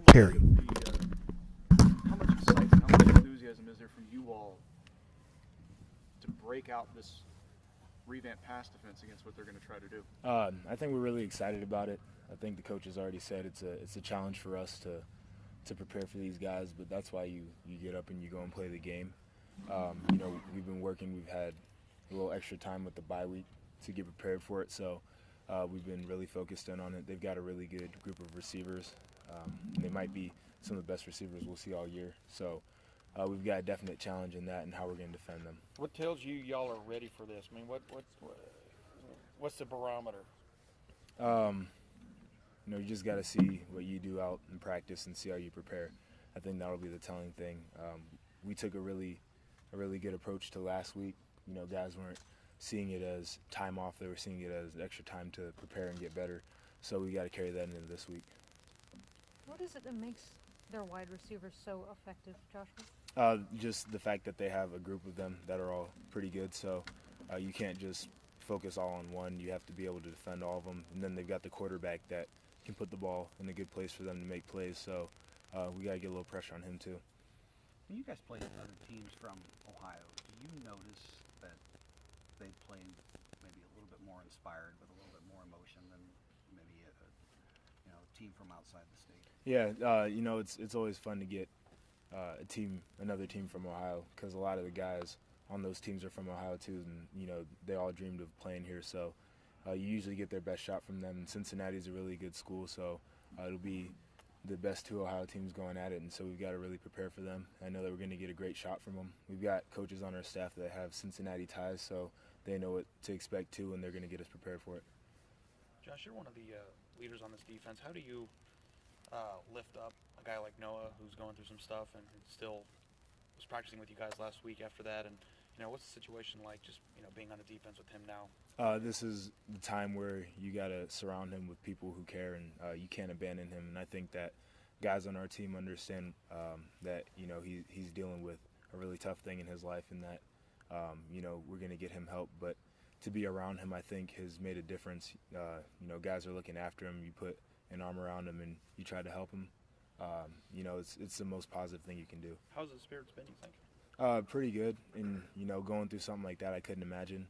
Period. How much excitement, how much enthusiasm is there from you all to break out this revamped pass defense against what they're going to try to do? I think we're really excited about it. I think the coach has already said it's a challenge for us to prepare for these guys, but that's why you get up and you go and play the game. We've been working. We've had a little extra time with the bye week to get prepared for it, so we've been really focused in on it. They've got a really good group of receivers. They might be some of the best receivers we'll see all year. So we've got a definite challenge in that and how we're going to defend them. What tells you y'all are ready for this? I mean, what's the barometer? You just got to see what you do out in practice and see how you prepare. I think that'll be the telling thing. We took a really good approach to last week. Guys weren't seeing it as time off; they were seeing it as extra time to prepare and get better. So we got to carry that into this week. What is it that makes their wide receivers so effective, Joshua? Just the fact that they have a group of them that are all pretty good. So you can't just focus all on one. You have to be able to defend all of them. And then they've got the quarterback that can put the ball in a good place for them to make plays. So we got to get a little pressure on him too. When you guys play other teams from Ohio, do you notice that they play maybe a little bit more inspired with a little bit more emotion than maybe a team from outside the state? Yeah, it's always fun to get another team from Ohio, because a lot of the guys on those teams are from Ohio too, and they all dreamed of playing here. So you usually get their best shot from them. And Cincinnati's a really good school, so it'll be the best two Ohio teams going at it, and so we've got to really prepare for them. I know that we're going to get a great shot from them. We've got coaches on our staff that have Cincinnati ties, so they know what to expect too, and they're going to get us prepared for it. Josh, you're one of the leaders on this defense. How do you lift up a guy like Noah, who's going through some stuff and still was practicing with you guys last week after that? And what's the situation like, just being on the defense with him now? This is the time where you got to surround him with people who care, and you can't abandon him. And I think that guys on our team understand that he's dealing with a really tough thing in his life, and that we're going to get him help. But to be around him, I think, has made a difference. Guys are looking after him. You put an arm around him and you try to help him. It's the most positive thing you can do. How's the spirits been, you think? Pretty good, and going through something like that, I couldn't imagine.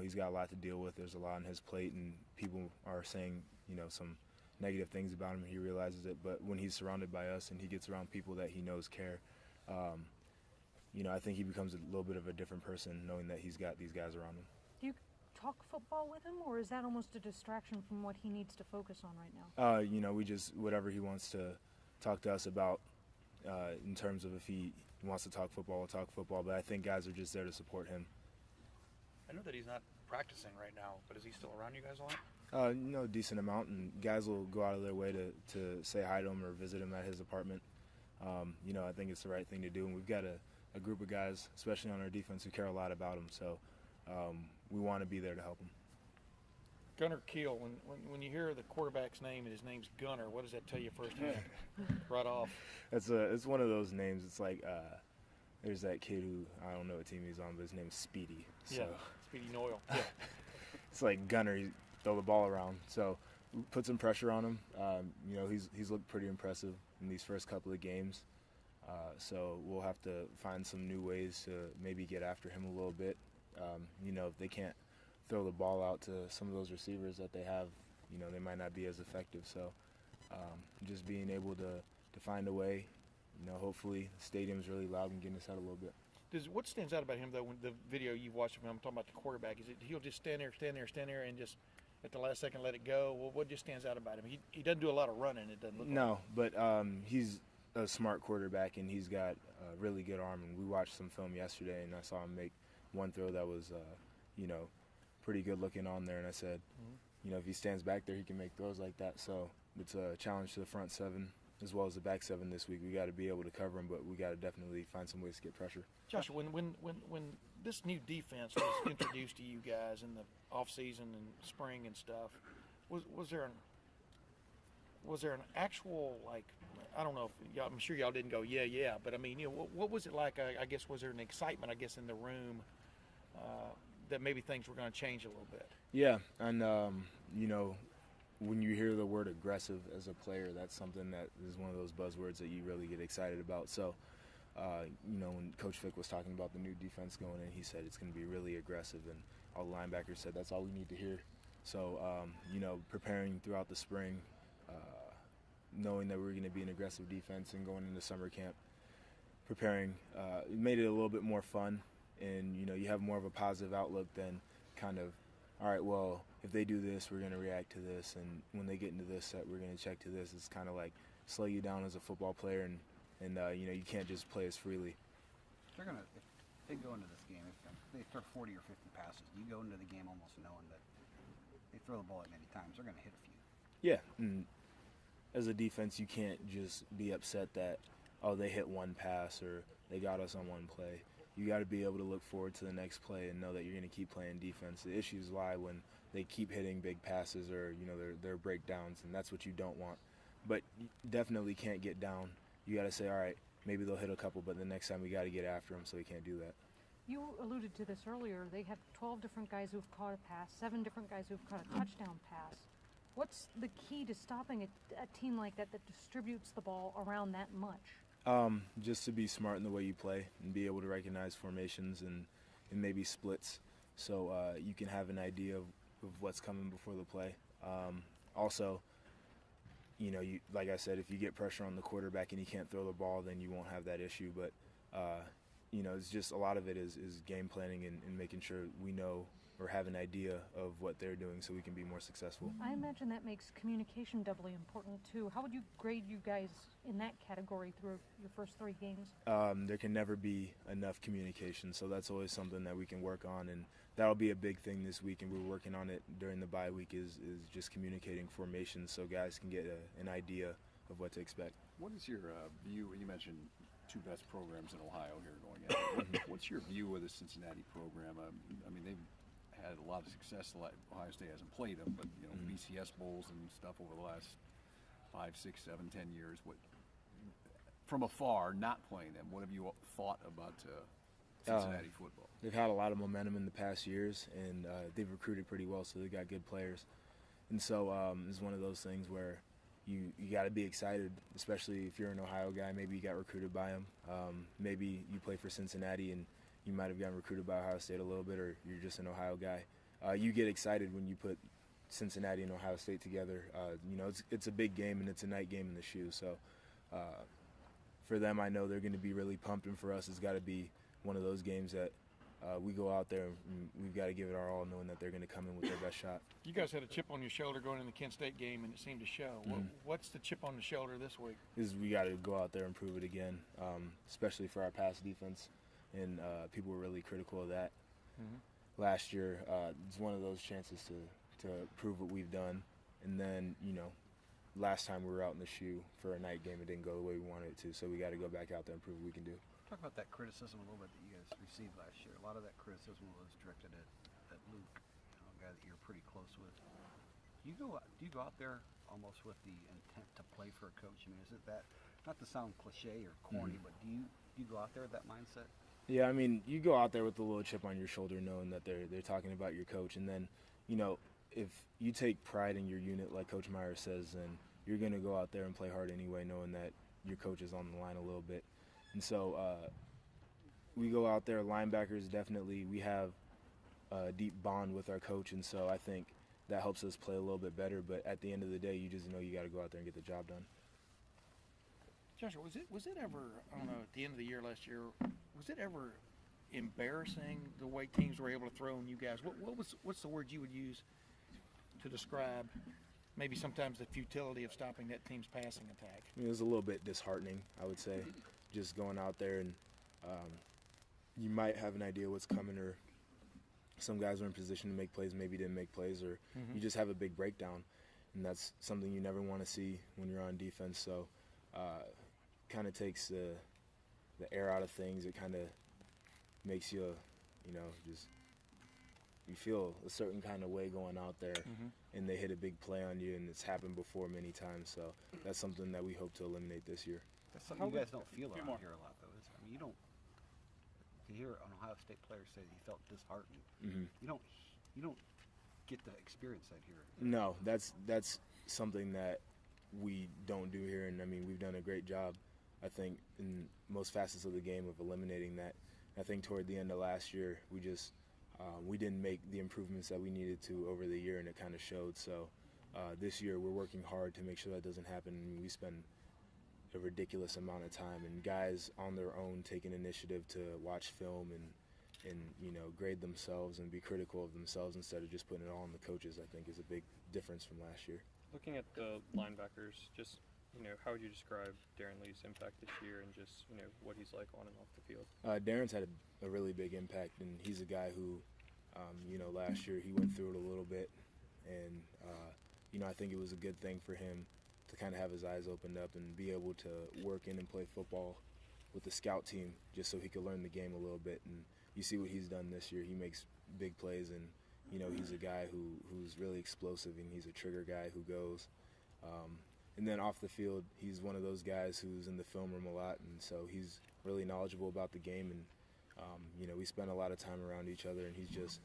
He's got a lot to deal with. There's a lot on his plate, and people are saying some negative things about him, and he realizes it. But when he's surrounded by us and he gets around people that he knows care, I think he becomes a little bit of a different person, knowing that he's got these guys around him. Do you talk football with him, or is that almost a distraction from what he needs to focus on right now? We just, whatever he wants to talk to us about, in terms of if he wants to talk football, we'll talk football. But I think guys are just there to support him. I know that he's not practicing right now, but is he still around you guys a lot? A decent amount, and guys will go out of their way to say hi to him or visit him at his apartment. I think it's the right thing to do, and we've got a group of guys, especially on our defense, who care a lot about him. So we want to be there to help him. Gunner Kiel, when you hear the quarterback's name and his name's Gunner, what does that tell you firsthand? Right off. It's one of those names. It's like there's that kid who, I don't know what team he's on, but his name's Speedy. So. Yeah, Speedy Noyle. Yeah. It's like Gunner, he throw the ball around. So we put some pressure on him. He's looked pretty impressive in these first couple of games. So we'll have to find some new ways to maybe get after him a little bit. If they can't throw the ball out to some of those receivers that they have, they might not be as effective. So just being able to find a way, hopefully the stadium's really loud and getting us out a little bit. What stands out about him, though, when the video you've watched of him, I'm talking about the quarterback, is it he'll just stand there, and just at the last second let it go? Well, what just stands out about him? He doesn't do a lot of running, it doesn't look No, but he's a smart quarterback, and he's got a really good arm. And we watched some film yesterday, and I saw him make one throw that was, pretty good looking on there. And I said, if he stands back there, he can make throws like that. So it's a challenge to the front seven as well as the back seven this week. We got to be able to cover him, but we got to definitely find some ways to get pressure. Josh, when this new defense was introduced to you guys in the off season and spring and stuff, was there an actual, like, I don't know if I'm sure y'all didn't go yeah, but I mean, what was it like? I guess, was there an excitement, in the room that maybe things were going to change a little bit? Yeah, and when you hear the word aggressive as a player, that's something that is one of those buzzwords that you really get excited about. So, when Coach Fick was talking about the new defense going in, he said it's going to be really aggressive, and all the linebackers said that's all we need to hear. So, preparing throughout the spring, knowing that we were going to be an aggressive defense and going into summer camp, preparing, it made it a little bit more fun, and, you have more of a positive outlook than kind of, all right, well, if they do this, we're going to react to this, and when they get into this set, we're going to check to this. It's kind of like slow you down as a football player, and you can't just play as freely. If they go into this game, if they throw 40 or 50 passes, you go into the game almost knowing that they throw the ball at many times, they're going to hit a few. Yeah, and as a defense, you can't just be upset that, they hit one pass or they got us on one play. You got to be able to look forward to the next play and know that you're going to keep playing defense. The issues lie when they keep hitting big passes or, their breakdowns, and that's what you don't want. But you definitely can't get down. You got to say, all right, maybe they'll hit a couple, but the next time we got to get after them, so we can't do that. You alluded to this earlier. They have 12 different guys who've caught a pass, 7 different guys who've caught a touchdown pass. What's the key to stopping a team like that distributes the ball around that much? Just to be smart in the way you play and be able to recognize formations and maybe splits, so you can have an idea of what's coming before the play. Also, like I said, if you get pressure on the quarterback and he can't throw the ball, then you won't have that issue. But it's just a lot of it is game planning and making sure we know or have an idea of what they're doing so we can be more successful. I imagine that makes communication doubly important too. How would you grade you guys in that category through your first 3 games? There can never be enough communication, so that's always something that we can work on, and that'll be a big thing this week, and we're working on it during the bye week is just communicating formations so guys can get an idea of what to expect. What is your view? You mentioned 2 best programs in Ohio here going in. What's your view of the Cincinnati program? They've had a lot of success. Ohio State hasn't played them, but BCS bowls and stuff over the last 5, 6, 7, 10 years. What, from afar, not playing them, what have you thought about Cincinnati football? They've had a lot of momentum in the past years, and they've recruited pretty well, so they've got good players. And so it's one of those things where you got to be excited, especially if you're an Ohio guy. Maybe you got recruited by them. Maybe you play for Cincinnati and you might have gotten recruited by Ohio State a little bit, or you're just an Ohio guy. You get excited when you put Cincinnati and Ohio State together. It's a big game, and it's a night game in the shoe. So for them, I know they're going to be really pumped, and for us, it's got to be one of those games that we go out there and we've got to give it our all, knowing that they're going to come in with their best shot. You guys had a chip on your shoulder going in the Kent State game, and it seemed to show. What's the chip on the shoulder this week? We got to go out there and prove it again, especially for our pass defense. And people were really critical of that last year. It's one of those chances to prove what we've done. And then, last time we were out in the shoe for a night game, it didn't go the way we wanted it to. So we got to go back out there and prove what we can do. Talk about that criticism a little bit that you guys received last year. A lot of that criticism was directed at Luke, a guy that you're pretty close with. Do you go out there almost with the intent to play for a coach? I mean, is it that, not to sound cliche or corny, but do you go out there with that mindset? Yeah, you go out there with a little chip on your shoulder knowing that they're talking about your coach. And then, if you take pride in your unit like Coach Meyer says, then you're going to go out there and play hard anyway, knowing that your coach is on the line a little bit. And so we go out there, linebackers definitely, we have a deep bond with our coach, and so I think that helps us play a little bit better. But at the end of the day, you just know you got to go out there and get the job done. Joshua, was it ever, I don't know, at the end of the year last year, was it ever embarrassing the way teams were able to throw on you guys? What's the word you would use to describe maybe sometimes the futility of stopping that team's passing attack? It was a little bit disheartening, I would say, just going out there and you might have an idea what's coming, or some guys were in position to make plays, maybe didn't make plays, or you just have a big breakdown, and that's something you never want to see when you're on defense. So kind of takes the air out of things. It kind of makes you, just you feel a certain kind of way going out there, and they hit a big play on you, and it's happened before many times. So that's something that we hope to eliminate this year. That's something you guys don't feel around here a lot, though. You don't. To hear an Ohio State player say that he felt disheartened, you don't get to experience that here? No, that's something that we don't do here, and I mean we've done a great job, I think, in most facets of the game of eliminating that. I think toward the end of last year, we didn't make the improvements that we needed to over the year, and it kind of showed. So this year we're working hard to make sure that doesn't happen. I mean, we spend a ridiculous amount of time, and guys on their own taking initiative to watch film and grade themselves and be critical of themselves instead of just putting it all on the coaches, I think is a big difference from last year. Looking at the linebackers, just how would you describe Darren Lee's impact this year, and just what he's like on and off the field? Darren's had a really big impact, and he's a guy who, last year he went through it a little bit, and I think it was a good thing for him to kind of have his eyes opened up and be able to work in and play football with the scout team, just so he could learn the game a little bit. And you see what he's done this year. He makes big plays, and he's a guy who's really explosive, and he's a trigger guy who goes. And then off the field, he's one of those guys who's in the film room a lot, and so he's really knowledgeable about the game. And we spend a lot of time around each other, and he's just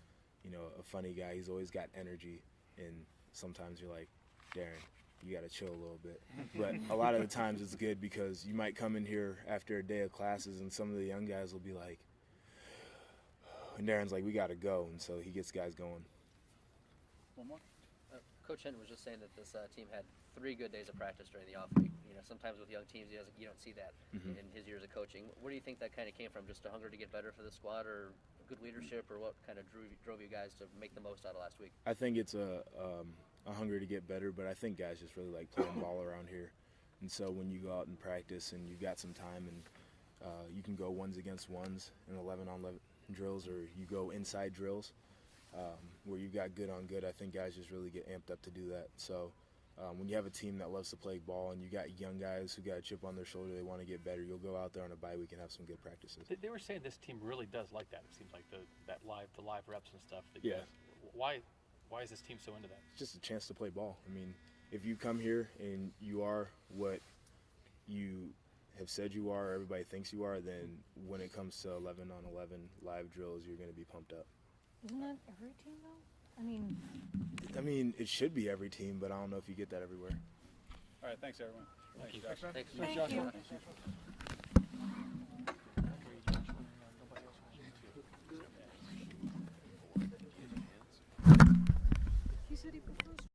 a funny guy. He's always got energy, and sometimes you're like, Darren, you got to chill a little bit. But a lot of the times it's good, because you might come in here after a day of classes, and some of the young guys will be like, and Darren's like, we got to go, and so he gets guys going. One more. Coach Hinton was just saying that this team had 3 good days of practice during the off week. Sometimes with young teams, you don't see that in his years of coaching. Where do you think that kind of came from? Just a hunger to get better for the squad, or good leadership, or what kind of drove you guys to make the most out of last week? I think it's a hunger to get better, but I think guys just really like playing ball around here. And so when you go out and practice and you've got some time, and you can go ones against ones in 11-on-11 drills, or you go inside drills where you got good on good, I think guys just really get amped up to do that. So when you have a team that loves to play ball, and you got young guys who got a chip on their shoulder, they want to get better, you'll go out there on a bye week and have some good practices. They were saying this team really does like that. It seems like the live reps and stuff. Yeah. Why is this team so into that? It's just a chance to play ball. I mean, if you come here and you are what you have said you are, or everybody thinks you are, then when it comes to 11-on-11 live drills, you're going to be pumped up. Isn't that every team though? I mean, it should be every team, but I don't know if you get that everywhere. All right, thanks everyone. Thank you. Thanks, Thanks. Thank you.